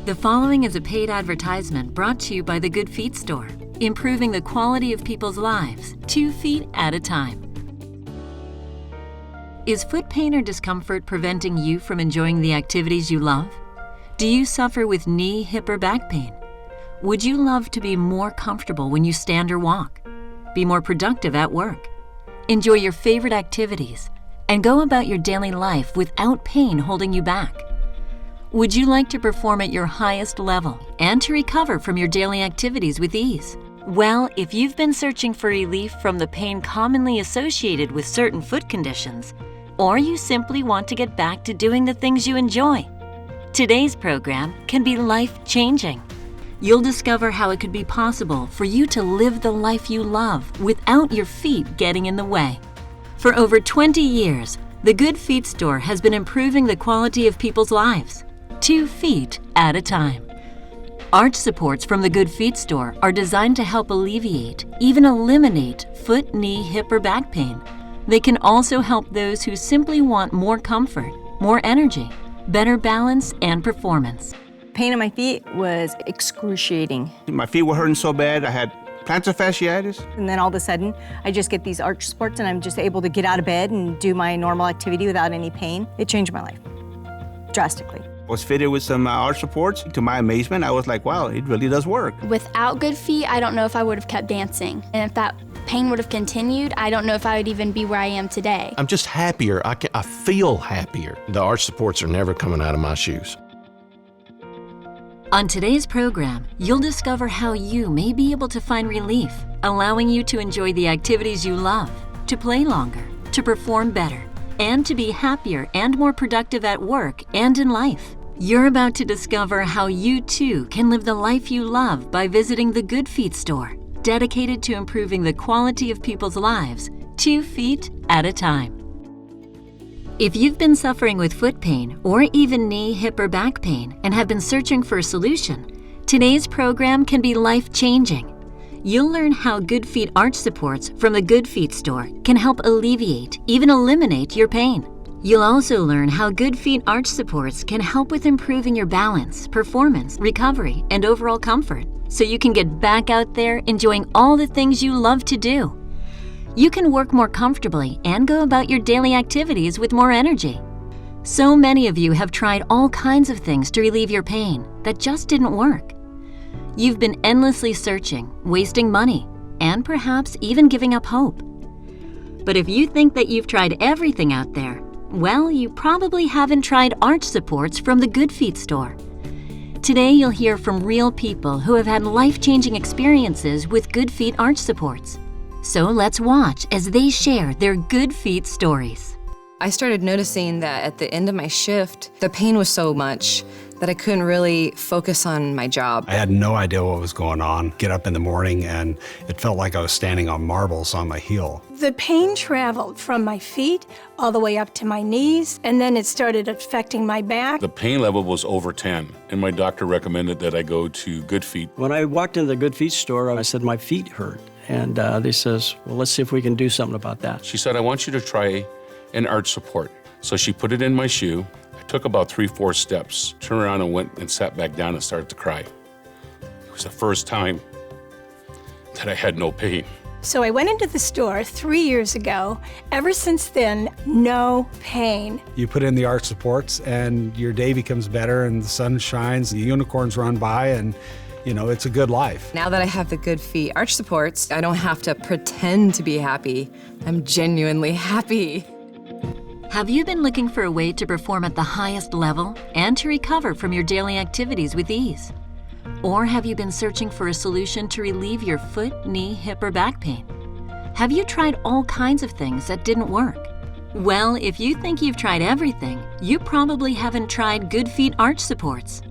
The following is a paid advertisement brought to you by the Good Feet Store, improving the quality of people's lives, 2 feet at a time. Is foot pain or discomfort preventing you from enjoying the activities you love? Do you suffer with knee, hip, or back pain? Would you love to be more comfortable when you stand or walk? Be more productive at work? Enjoy your favorite activities and go about your daily life without pain holding you back? Would you like to perform at your highest level and to recover from your daily activities with ease? Well, if you've been searching for relief from the pain commonly associated with certain foot conditions, or you simply want to get back to doing the things you enjoy, today's program can be life-changing. You'll discover how it could be possible for you to live the life you love without your feet getting in the way. For over 20 years, the Good Feet Store has been improving the quality of people's lives, 2 feet at a time. Arch supports from the Good Feet Store are designed to help alleviate, even eliminate, foot, knee, hip, or back pain. They can also help those who simply want more comfort, more energy, better balance, and performance. Pain in my feet was excruciating. My feet were hurting so bad, I had plantar fasciitis. And then all of a sudden, I just get these arch supports and I'm just able to get out of bed and do my normal activity without any pain. It changed my life drastically. I was fitted with some arch supports. To my amazement, I was like, wow, it really does work. Without Good Feet, I don't know if I would have kept dancing. And if that pain would have continued, I don't know if I would even be where I am today. I'm just happier. I feel happier. The arch supports are never coming out of my shoes. On today's program, you'll discover how you may be able to find relief, allowing you to enjoy the activities you love, to play longer, to perform better, and to be happier and more productive at work and in life. You're about to discover how you too can live the life you love by visiting the Good Feet Store, dedicated to improving the quality of people's lives, 2 feet at a time. If you've been suffering with foot pain or even knee, hip, or back pain and have been searching for a solution, today's program can be life-changing. You'll learn how Good Feet arch supports from the Good Feet Store can help alleviate, even eliminate your pain. You'll also learn how Good Feet arch supports can help with improving your balance, performance, recovery, and overall comfort, so you can get back out there enjoying all the things you love to do. You can work more comfortably and go about your daily activities with more energy. So many of you have tried all kinds of things to relieve your pain that just didn't work. You've been endlessly searching, wasting money, and perhaps even giving up hope. But if you think that you've tried everything out there, well, you probably haven't tried arch supports from the Good Feet Store. Today you'll hear from real people who have had life-changing experiences with Good Feet arch supports. So let's watch as they share their Good Feet stories. I started noticing that at the end of my shift, the pain was so much that I couldn't really focus on my job. I had no idea what was going on. Get up in the morning and it felt like I was standing on marbles on my heel. The pain traveled from my feet all the way up to my knees, and then it started affecting my back. The pain level was over 10, and my doctor recommended that I go to Good Feet. When I walked into the Good Feet store, I said my feet hurt. And they says, well, let's see if we can do something about that. She said, I want you to try an arch support. So she put it in my shoe. I took about 3-4 steps, turned around and went and sat back down and started to cry. It was the first time that I had no pain. So I went into the store 3 years ago. Ever since then, no pain. You put in the arch supports and your day becomes better and the sun shines, the unicorns run by, and you know, it's a good life. Now that I have the Good Feet arch supports, I don't have to pretend to be happy. I'm genuinely happy. Have you been looking for a way to perform at the highest level and to recover from your daily activities with ease? Or have you been searching for a solution to relieve your foot, knee, hip, or back pain? Have you tried all kinds of things that didn't work? Well, if you think you've tried everything, you probably haven't tried Good Feet arch supports.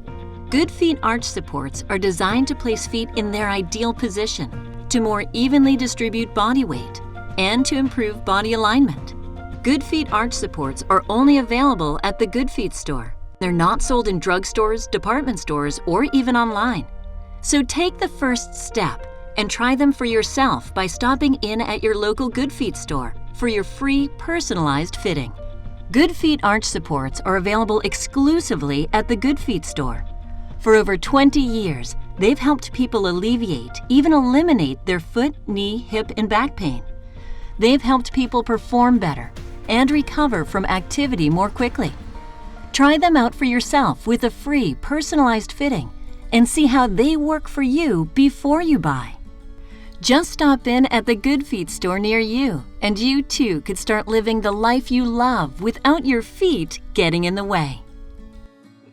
Good Feet arch supports are designed to place feet in their ideal position, to more evenly distribute body weight, and to improve body alignment. Good Feet arch supports are only available at the Good Feet Store. They're not sold in drugstores, department stores, or even online. So take the first step and try them for yourself by stopping in at your local Good Feet Store for your free personalized fitting. Good Feet arch supports are available exclusively at the Good Feet Store. For over 20 years, they've helped people alleviate, even eliminate their foot, knee, hip, and back pain. They've helped people perform better and recover from activity more quickly. Try them out for yourself with a free, personalized fitting and see how they work for you before you buy. Just stop in at the Good Feet store near you, and you too could start living the life you love without your feet getting in the way.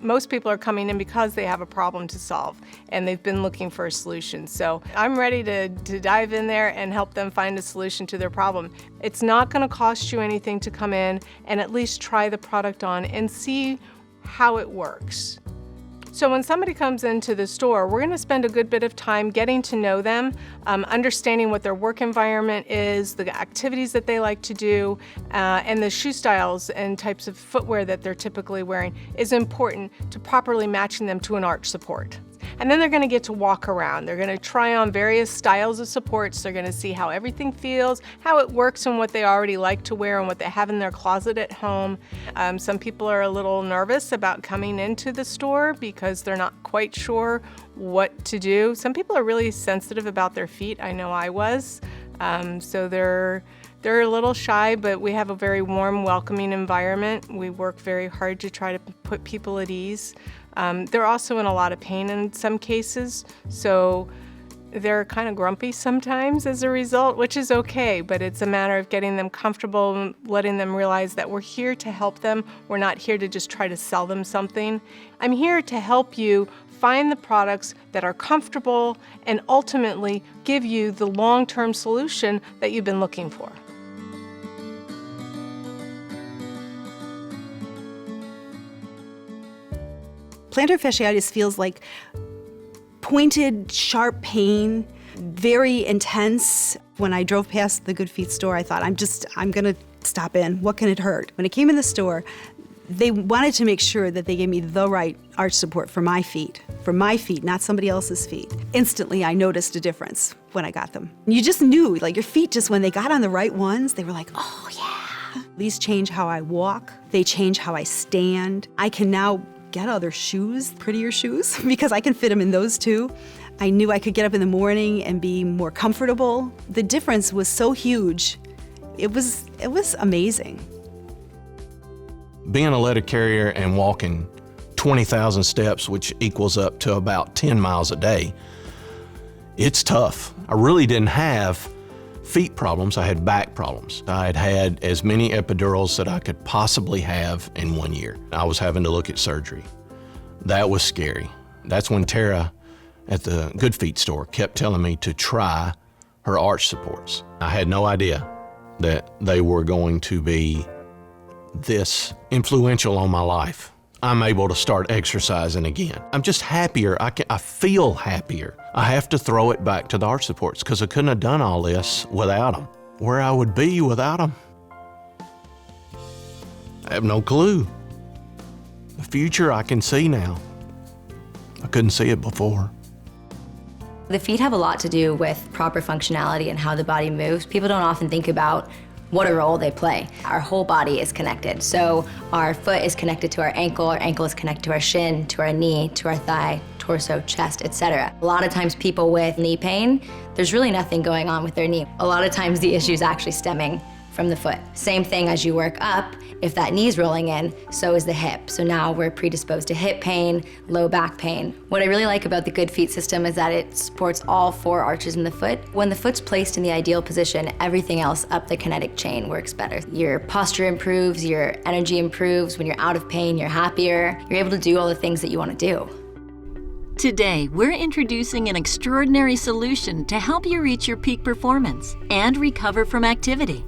Most people are coming in because they have a problem to solve and they've been looking for a solution. So I'm ready to dive in there and help them find a solution to their problem. It's not going to cost you anything to come in and at least try the product on and see how it works. So when somebody comes into the store, we're going to spend a good bit of time getting to know them, understanding what their work environment is, the activities that they like to do, and the shoe styles and types of footwear that they're typically wearing is important to properly matching them to an arch support. And then they're going to get to walk around. They're going to try on various styles of supports. They're going to see how everything feels, how it works, and what they already like to wear and what they have in their closet at home. Some people are a little nervous about coming into the store because they're not quite sure what to do. Some people are really sensitive about their feet. I know I was. So they're a little shy, but we have a very warm, welcoming environment. We work very hard to try to put people at ease. They're also in a lot of pain in some cases, so they're kind of grumpy sometimes as a result, which is okay, but it's a matter of getting them comfortable and letting them realize that we're here to help them. We're not here to just try to sell them something. I'm here to help you find the products that are comfortable and ultimately give you the long-term solution that you've been looking for. Plantar fasciitis feels like pointed, sharp pain, very intense. When I drove past the Good Feet store, I thought, I'm gonna stop in. What can it hurt? When I came in the store, they wanted to make sure that they gave me the right arch support for my feet, not somebody else's feet. Instantly, I noticed a difference when I got them. You just knew, like your feet just, when they got on the right ones, they were like, oh yeah. These change how I walk. They change how I stand. I can now get other shoes, prettier shoes, because I can fit them in those too. I knew I could get up in the morning and be more comfortable. The difference was so huge. It was amazing. Being a letter carrier and walking 20,000 steps, which equals up to about 10 miles a day, it's tough. I really didn't have feet problems, I had back problems. I had had as many epidurals that I could possibly have in 1 year. I was having to look at surgery. That was scary. That's when Tara at the Good Feet store kept telling me to try her arch supports. I had no idea that they were going to be this influential on my life. I'm able to start exercising again. I'm just happier. I feel happier. I have to throw it back to the arch supports because I couldn't have done all this without them. Where I would be without them, I have no clue. The future I can see now. I couldn't see it before. The feet have a lot to do with proper functionality and how the body moves. People don't often think about what a role they play. Our whole body is connected. So our foot is connected to our ankle is connected to our shin, to our knee, to our thigh, torso, chest, etc. A lot of times people with knee pain, there's really nothing going on with their knee. A lot of times the issue is actually stemming from the foot. Same thing as you work up, if that knee's rolling in, so is the hip. So now we're predisposed to hip pain, low back pain. What I really like about the Good Feet system is that it supports all 4 arches in the foot. When the foot's placed in the ideal position, everything else up the kinetic chain works better. Your posture improves, your energy improves. When you're out of pain, you're happier. You're able to do all the things that you want to do. Today, we're introducing an extraordinary solution to help you reach your peak performance and recover from activity.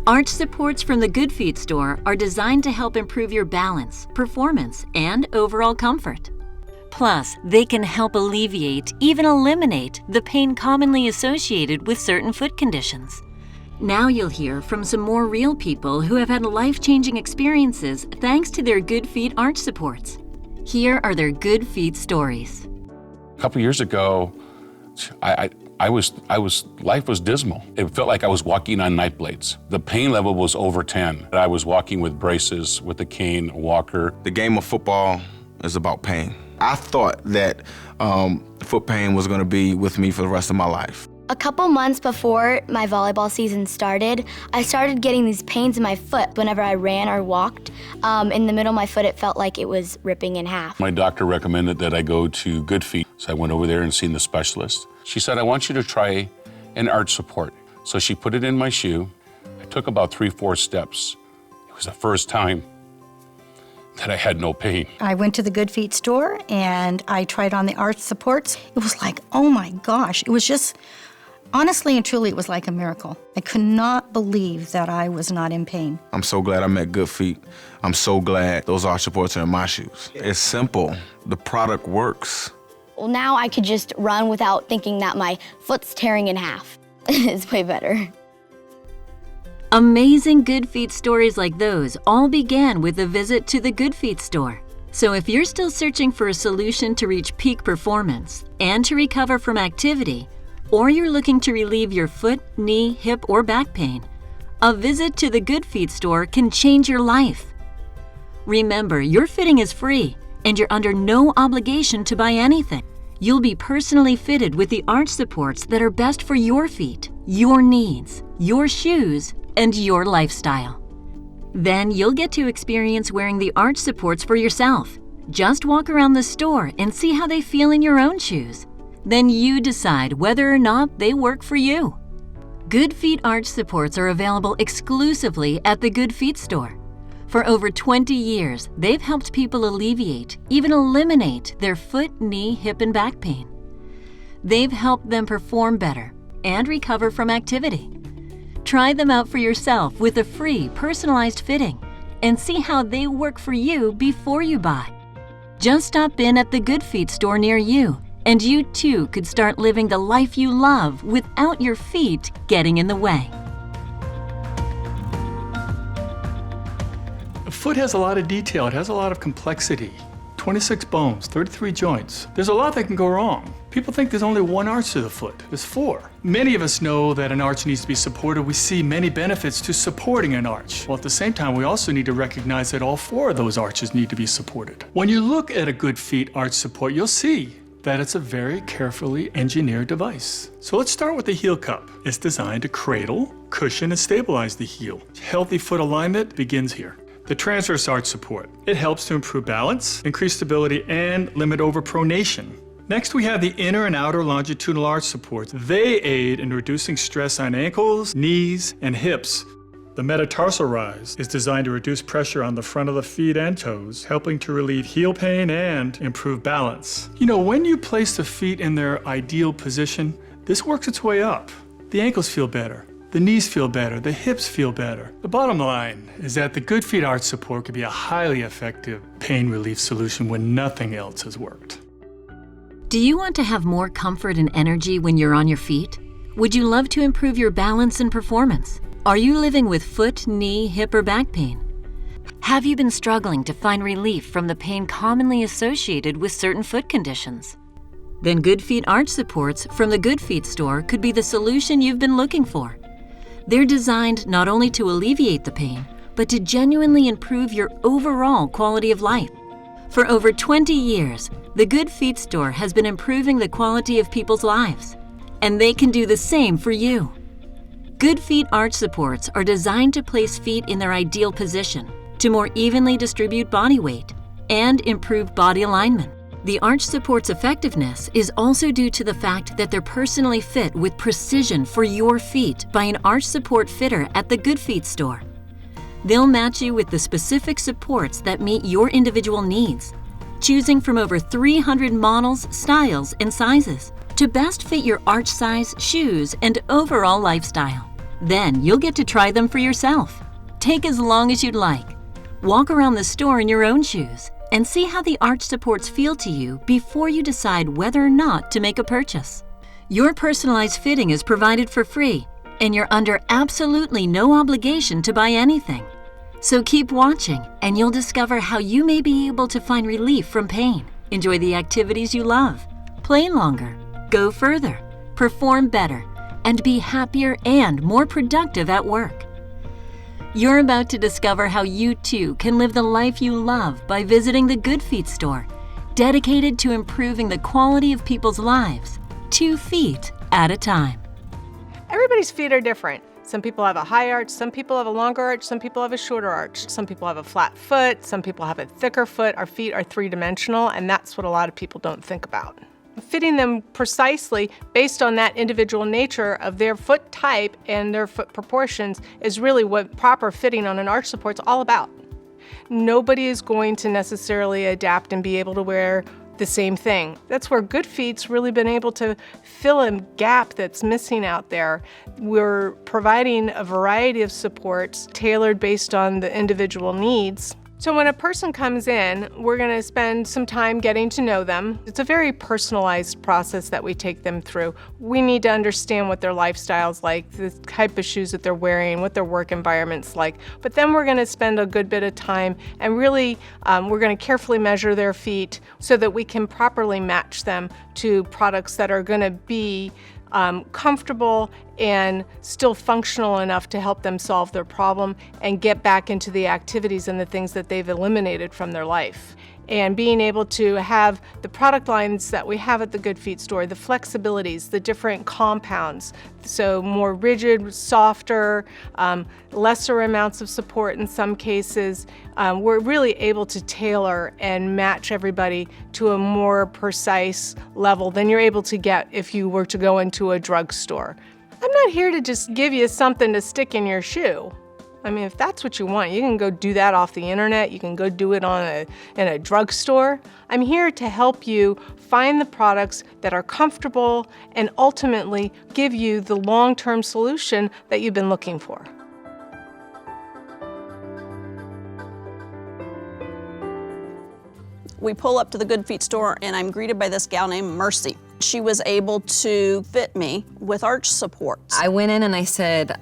Arch supports from the Good Feet store are designed to help improve your balance, performance, and overall comfort. Plus, they can help alleviate, even eliminate, the pain commonly associated with certain foot conditions. Now you'll hear from some more real people who have had life-changing experiences thanks to their Good Feet arch supports. Here are their Good Feet stories. A couple years ago, life was dismal. It felt like I was walking on knife blades. The pain level was over 10. I was walking with braces, with a cane, a walker. The game of football is about pain. I thought that foot pain was going to be with me for the rest of my life. A couple months before my volleyball season started, I started getting these pains in my foot whenever I ran or walked. In the middle of my foot, it felt like it was ripping in half. My doctor recommended that I go to Good Feet, so I went over there and seen the specialist. She said, I want you to try an arch support. So she put it in my shoe. I took about 3-4 steps. It was the first time that I had no pain. I went to the Good Feet store and I tried on the arch supports. It was like, oh my gosh, it was just, honestly and truly, it was like a miracle. I could not believe that I was not in pain. I'm so glad I'm at Good Feet. I'm so glad those arch supports are in my shoes. It's simple. The product works. Well, now I could just run without thinking that my foot's tearing in half. It's way better. Amazing Good Feet stories like those all began with a visit to the Good Feet store. So if you're still searching for a solution to reach peak performance and to recover from activity, or you're looking to relieve your foot, knee, hip, or back pain, a visit to the Good Feet store can change your life. Remember, your fitting is free and you're under no obligation to buy anything. You'll be personally fitted with the arch supports that are best for your feet, your needs, your shoes, and your lifestyle. Then you'll get to experience wearing the arch supports for yourself. Just walk around the store and see how they feel in your own shoes. Then you decide whether or not they work for you. Good Feet arch supports are available exclusively at the Good Feet store. For over 20 years, they've helped people alleviate, even eliminate their foot, knee, hip, and back pain. They've helped them perform better and recover from activity. Try them out for yourself with a free, personalized fitting and see how they work for you before you buy. Just stop in at the Good Feet store near you, and you too could start living the life you love without your feet getting in the way. A foot has a lot of detail. It has a lot of complexity. 26 bones, 33 joints. There's a lot that can go wrong. People think there's only one arch to the foot. There's 4. Many of us know that an arch needs to be supported. We see many benefits to supporting an arch. Well, at the same time, we also need to recognize that all 4 of those arches need to be supported. When you look at a Good Feet arch support, you'll see that it's a very carefully engineered device. So let's start with the heel cup. It's designed to cradle, cushion, and stabilize the heel. Healthy foot alignment begins here. The transverse arch support. It helps to improve balance, increase stability, and limit overpronation. Next, we have the inner and outer longitudinal arch supports. They aid in reducing stress on ankles, knees, and hips. The metatarsal rise is designed to reduce pressure on the front of the feet and toes, helping to relieve heel pain and improve balance. You know, when you place the feet in their ideal position, this works its way up. The ankles feel better. The knees feel better, the hips feel better. The bottom line is that the Good Feet arch support can be a highly effective pain relief solution when nothing else has worked. Do you want to have more comfort and energy when you're on your feet? Would you love to improve your balance and performance? Are you living with foot, knee, hip, or back pain? Have you been struggling to find relief from the pain commonly associated with certain foot conditions? Then Good Feet arch supports from the Good Feet store could be the solution you've been looking for. They're designed not only to alleviate the pain, but to genuinely improve your overall quality of life. For over 20 years, the Good Feet store has been improving the quality of people's lives, and they can do the same for you. Good Feet arch supports are designed to place feet in their ideal position, to more evenly distribute body weight, and improve body alignment. The arch support's effectiveness is also due to the fact that they're personally fit with precision for your feet by an arch support fitter at the Good Feet store. They'll match you with the specific supports that meet your individual needs, choosing from over 300 models, styles, and sizes to best fit your arch size, shoes, and overall lifestyle. Then you'll get to try them for yourself. Take as long as you'd like. Walk around the store in your own shoes and see how the arch supports feel to you before you decide whether or not to make a purchase. Your personalized fitting is provided for free, and you're under absolutely no obligation to buy anything. So keep watching, and you'll discover how you may be able to find relief from pain, enjoy the activities you love, play longer, go further, perform better, and be happier and more productive at work. You're about to discover how you too can live the life you love by visiting the Good Feet store dedicated to improving the quality of people's lives, 2 feet at a time. Everybody's feet are different. Some people have a high arch, some people have a longer arch, some people have a shorter arch. Some people have a flat foot, some people have a thicker foot. Our feet are 3-dimensional, and that's what a lot of people don't think about. Fitting them precisely based on that individual nature of their foot type and their foot proportions is really what proper fitting on an arch support is all about. Nobody is going to necessarily adapt and be able to wear the same thing. That's where Good Feet's really been able to fill a gap that's missing out there. We're providing a variety of supports tailored based on the individual needs. So when a person comes in, we're going to spend some time getting to know them. It's a very personalized process that we take them through. We need to understand what their lifestyle's like, the type of shoes that they're wearing, what their work environment's like. But then we're going to spend a good bit of time and really we're going to carefully measure their feet so that we can properly match them to products that are going to be comfortable and still functional enough to help them solve their problem and get back into the activities and the things that they've eliminated from their life. And being able to have the product lines that we have at the Good Feet store, the flexibilities, the different compounds, so more rigid, softer, lesser amounts of support in some cases, we're really able to tailor and match everybody to a more precise level than you're able to get if you were to go into a drugstore. I'm not here to just give you something to stick in your shoe. I mean, if that's what you want, you can go do that off the internet. You can go do it in a drugstore. I'm here to help you find the products that are comfortable and ultimately give you the long-term solution that you've been looking for. We pull up to the Good Feet store and I'm greeted by this gal named Mercy. She was able to fit me with arch supports. I went in and I said,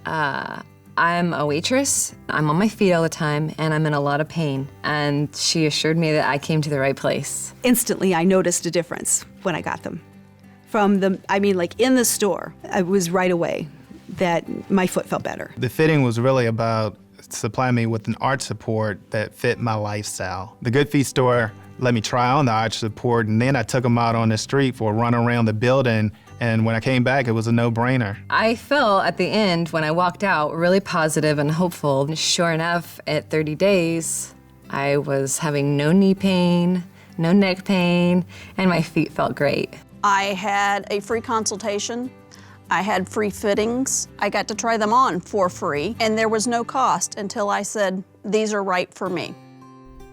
I'm a waitress, I'm on my feet all the time, and I'm in a lot of pain. And she assured me that I came to the right place. Instantly, I noticed a difference when I got them. In the store, it was right away that my foot felt better. The fitting was really about supplying me with an arch support that fit my lifestyle. The Good Feet store let me try on the arch support, and then I took them out on the street for a run around the building. And when I came back, it was a no-brainer. I felt at the end, when I walked out, really positive and hopeful. Sure enough, at 30 days, I was having no knee pain, no neck pain, and my feet felt great. I had a free consultation. I had free fittings. I got to try them on for free, and there was no cost until I said, these are right for me.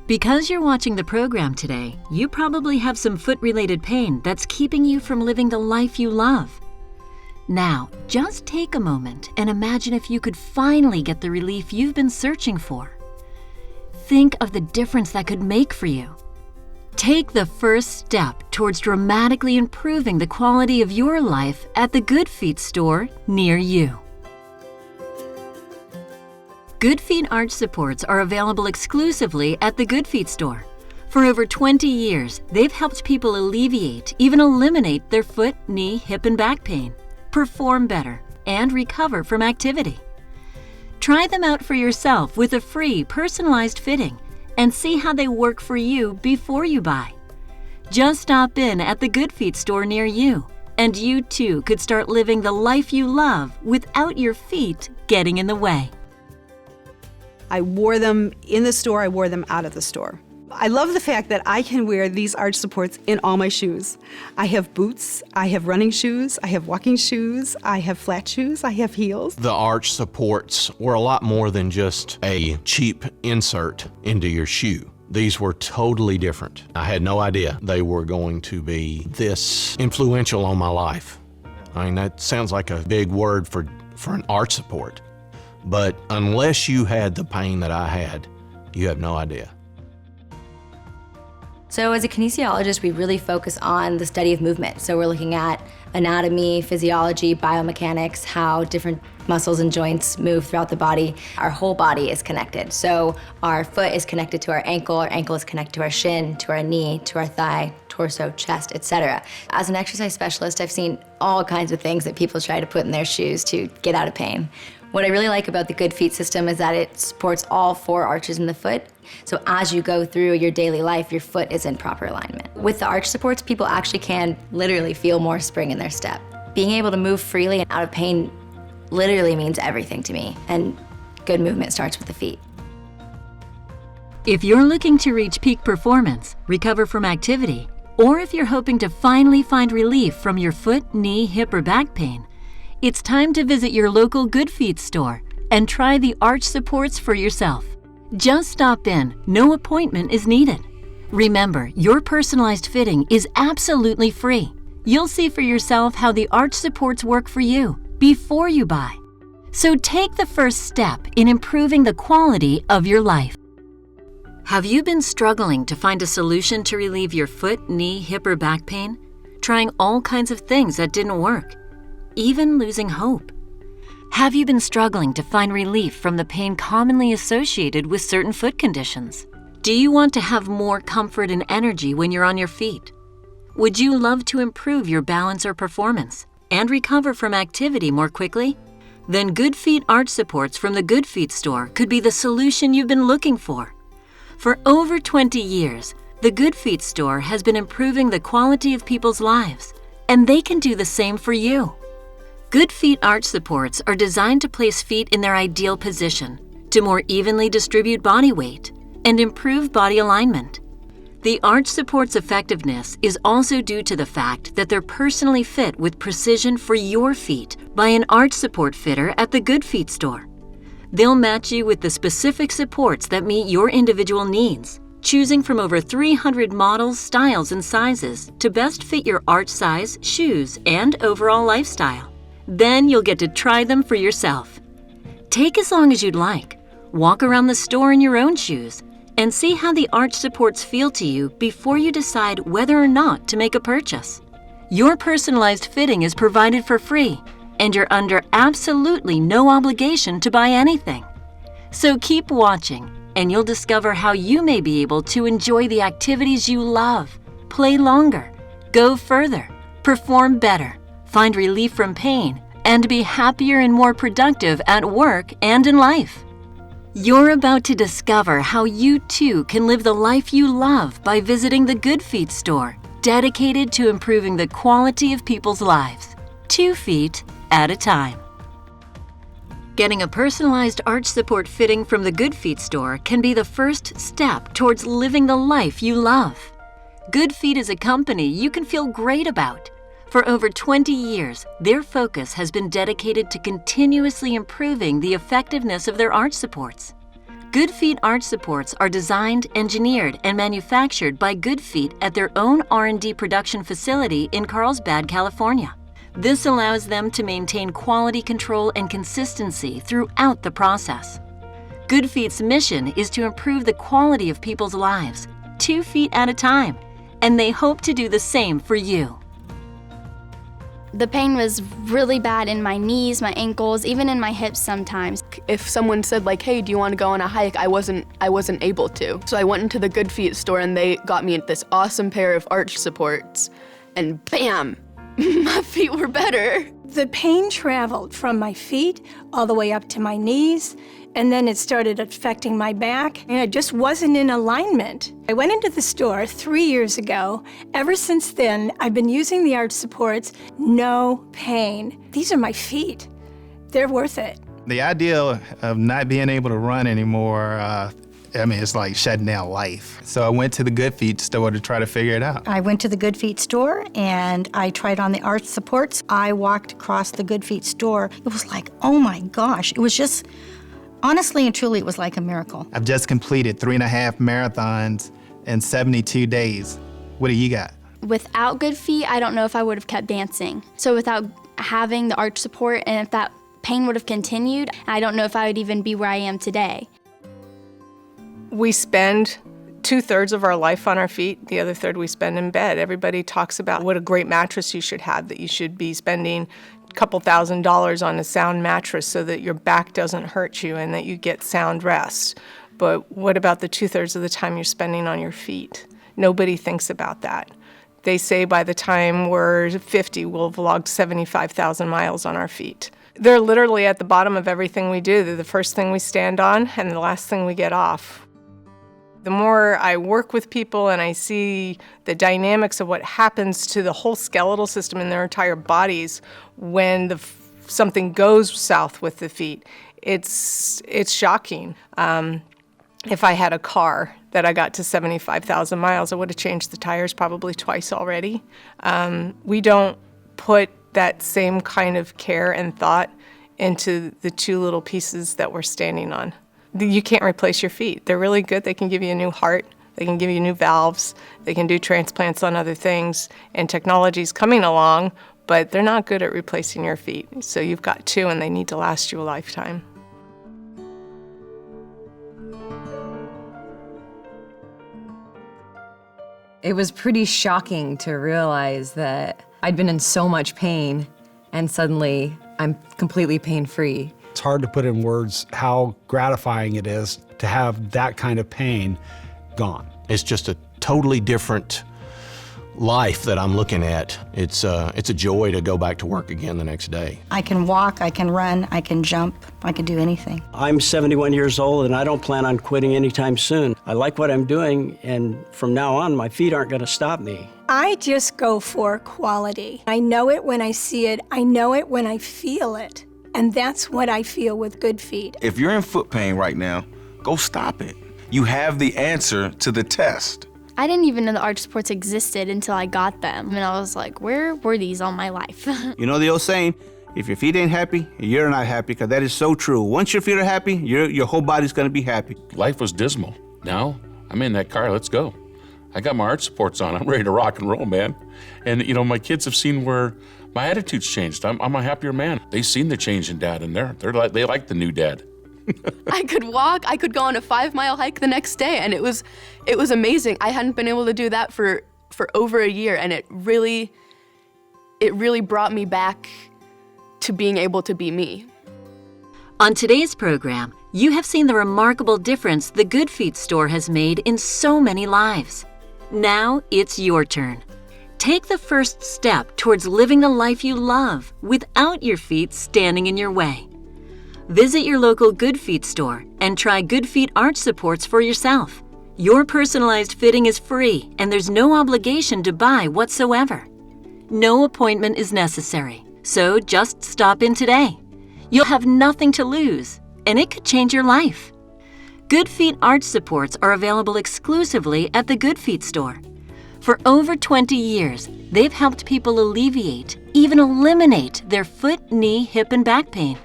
Because you're watching the program today, you probably have some foot-related pain that's keeping you from living the life you love. Now, just take a moment and imagine if you could finally get the relief you've been searching for. Think of the difference that could make for you. Take the first step towards dramatically improving the quality of your life at the Good Feet store near you. Good Feet arch supports are available exclusively at the Good Feet store. For over 20 years, they've helped people alleviate, even eliminate their foot, knee, hip, and back pain, perform better, and recover from activity. Try them out for yourself with a free, personalized fitting and see how they work for you before you buy. Just stop in at the Good Feet store near you, and you too could start living the life you love without your feet getting in the way. I wore them in the store, I wore them out of the store. I love the fact that I can wear these arch supports in all my shoes. I have boots, I have running shoes, I have walking shoes, I have flat shoes, I have heels. The arch supports were a lot more than just a cheap insert into your shoe. These were totally different. I had no idea they were going to be this influential on my life. I mean, that sounds like a big word for an arch support. But unless you had the pain that I had, you have no idea. So as a kinesiologist, we really focus on the study of movement. So we're looking at anatomy, physiology, biomechanics, how different muscles and joints move throughout the body. Our whole body is connected. So our foot is connected to our ankle is connected to our shin, to our knee, to our thigh, torso, chest, etc. As an exercise specialist, I've seen all kinds of things that people try to put in their shoes to get out of pain. What I really like about the Good Feet system is that it supports all 4 arches in the foot. So as you go through your daily life, your foot is in proper alignment. With the arch supports, people actually can literally feel more spring in their step. Being able to move freely and out of pain literally means everything to me, and good movement starts with the feet. If you're looking to reach peak performance, recover from activity, or if you're hoping to finally find relief from your foot, knee, hip, or back pain, it's time to visit your local Good Feet store and try the arch supports for yourself. Just stop in, no appointment is needed. Remember, your personalized fitting is absolutely free. You'll see for yourself how the arch supports work for you before you buy. So take the first step in improving the quality of your life. Have you been struggling to find a solution to relieve your foot, knee, hip, or back pain? Trying all kinds of things that didn't work? Even losing hope? Have you been struggling to find relief from the pain commonly associated with certain foot conditions? Do you want to have more comfort and energy when you're on your feet? Would you love to improve your balance or performance and recover from activity more quickly? Then Good Feet arch supports from the Good Feet store could be the solution you've been looking for. For over 20 years, the Good Feet store has been improving the quality of people's lives, and they can do the same for you. Good Feet arch supports are designed to place feet in their ideal position, to more evenly distribute body weight, and improve body alignment. The arch support's effectiveness is also due to the fact that they're personally fit with precision for your feet by an arch support fitter at the Good Feet store. They'll match you with the specific supports that meet your individual needs, choosing from over 300 models, styles, and sizes to best fit your arch size, shoes, and overall lifestyle. Then you'll get to try them for yourself. Take as long as you'd like. Walk around the store in your own shoes and see how the arch supports feel to you before you decide whether or not to make a purchase. Your personalized fitting is provided for free, and you're under absolutely no obligation to buy anything. So keep watching, and you'll discover how you may be able to enjoy the activities you love, play longer, go further, perform better, find relief from pain, and be happier and more productive at work and in life. You're about to discover how you too can live the life you love by visiting the Good Feet store, dedicated to improving the quality of people's lives, 2 feet at a time. Getting a personalized arch support fitting from the Good Feet store can be the first step towards living the life you love. Good Feet is a company you can feel great about. For over 20 years, their focus has been dedicated to continuously improving the effectiveness of their arch supports. Good Feet arch supports are designed, engineered, and manufactured by Good Feet at their own R&D production facility in Carlsbad, California. This allows them to maintain quality control and consistency throughout the process. Good Feet's mission is to improve the quality of people's lives, 2 feet at a time, and they hope to do the same for you. The pain was really bad in my knees, my ankles, even in my hips sometimes. If someone said like, hey, do you want to go on a hike? I wasn't able to. So I went into the Good Feet store and they got me this awesome pair of arch supports, and bam, my feet were better. The pain traveled from my feet all the way up to my knees, and then it started affecting my back, and I just wasn't in alignment. I went into the store 3 years ago. Ever since then, I've been using the arch supports, no pain. These are my feet. They're worth it. The idea of not being able to run anymore, it's like shutting down life. So I went to the Good Feet store to try to figure it out. I went to the Good Feet store and I tried on the arch supports. I walked across the Good Feet store. It was like, oh my gosh, it was just, honestly and truly, it was like a miracle. I've just completed 3.5 marathons in 72 days. What do you got? Without Good Feet, I don't know if I would have kept dancing. So without having the arch support, and if that pain would have continued, I don't know if I would even be where I am today. We spend 2/3 of our life on our feet. The other third we spend in bed. Everybody talks about what a great mattress you should have, that you should be spending a couple $1,000s on a sound mattress so that your back doesn't hurt you and that you get sound rest. But what about the 2/3 of the time you're spending on your feet? Nobody thinks about that. They say by the time we're 50, we'll have logged 75,000 miles on our feet. They're literally at the bottom of everything we do. They're the first thing we stand on and the last thing we get off. The more I work with people and I see the dynamics of what happens to the whole skeletal system in their entire bodies when something goes south with the feet, it's shocking. If I had a car that I got to 75,000 miles, I would have changed the tires probably twice already. We don't put that same kind of care and thought into the two little pieces that we're standing on. You can't replace your feet. They're really good. They can give you a new heart. They can give you new valves. They can do transplants on other things. And technology's coming along, but they're not good at replacing your feet. So you've got two, and they need to last you a lifetime. It was pretty shocking to realize that I'd been in so much pain and suddenly I'm completely pain-free. It's hard to put in words how gratifying it is to have that kind of pain gone. It's just a totally different life that I'm looking at. It's a joy to go back to work again the next day. I can walk, I can run, I can jump, I can do anything. I'm 71 years old and I don't plan on quitting anytime soon. I like what I'm doing, and from now on, my feet aren't going to stop me. I just go for quality. I know it when I see it. I know it when I feel it. And that's what I feel with Good Feet. If you're in foot pain right now, go stop it. You have the answer to the test. I didn't even know the arch supports existed until I got them. And I was like, where were these all my life? You know the old saying, if your feet ain't happy, you're not happy, because that is so true. Once your feet are happy, your whole body's going to be happy. Life was dismal. Now, I'm in that car, let's go. I got my arch supports on, I'm ready to rock and roll, man. And you know, my kids have seen where my attitude's changed. I'm a happier man. They've seen the change in Dad, and they like the new Dad. I could walk, I could go on a 5-mile hike the next day, and it was amazing. I hadn't been able to do that for over a year, and it really brought me back to being able to be me. On today's program, you have seen the remarkable difference the Good Feet store has made in so many lives. Now it's your turn. Take the first step towards living the life you love without your feet standing in your way. Visit your local Good Feet store and try Good Feet arch supports for yourself. Your personalized fitting is free and there's no obligation to buy whatsoever. No appointment is necessary, so just stop in today. You'll have nothing to lose, and it could change your life. Good Feet arch supports are available exclusively at the Good Feet store. For over 20 years, they've helped people alleviate, even eliminate their foot, knee, hip, and back pain.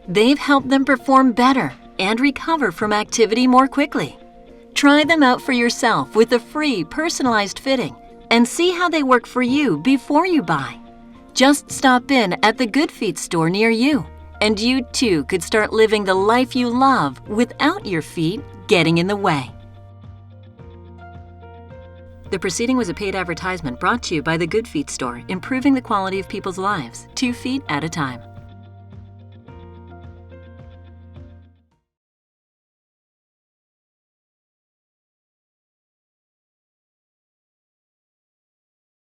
They've helped them perform better and recover from activity more quickly. Try them out for yourself with a free personalized fitting and see how they work for you before you buy. Just stop in at the Good Feet store near you, and you too could start living the life you love without your feet getting in the way. The proceeding was a paid advertisement brought to you by the Good Feet store, improving the quality of people's lives, 2 feet at a time.